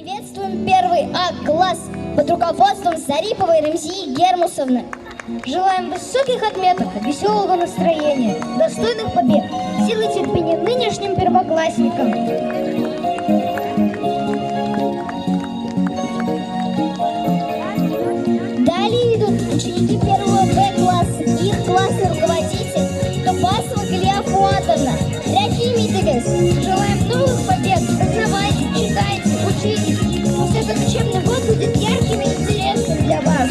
Приветствуем первый А-класс под руководством Зариповой Ремзии Гермусовны. Желаем высоких отметок, веселого настроения, достойных побед, силы терпения нынешним первоклассникам. Далее идут ученики первого Б-класса, их классный руководитель Копасова Галия Фуатовна. Желаем новых побед, познавайте, читайте, учитесь. Пусть этот учебный год будет ярким и интересным для вас.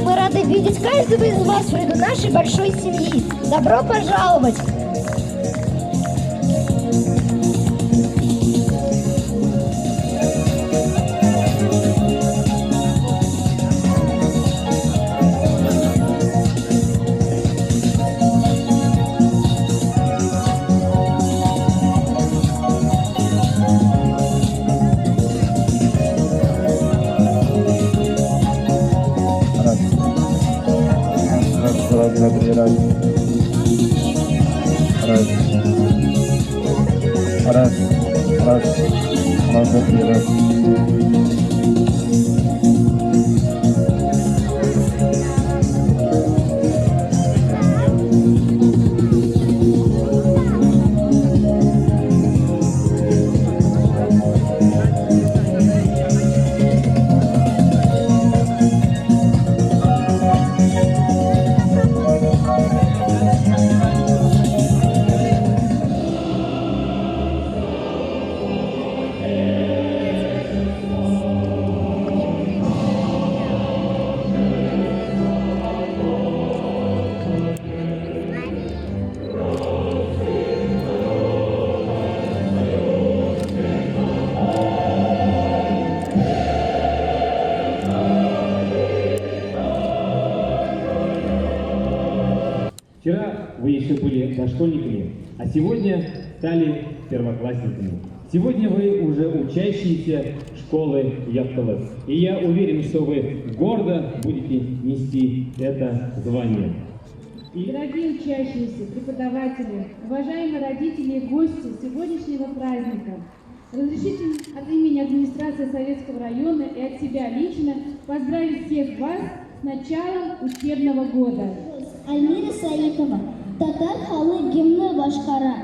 Мы рады видеть каждого из вас в ряду нашей большой семьи. Добро пожаловать! Раз. Вчера вы еще были дошкольниками, а сегодня стали первоклассниками. Сегодня вы уже учащиеся школы Яптылык. И я уверен, что вы гордо будете нести это звание. Дорогие учащиеся, преподаватели, уважаемые родители и гости сегодняшнего праздника, разрешите от имени администрации Советского района и от себя лично поздравить всех вас с началом учебного года. Альмира Саитова, татар халық гимні башқара.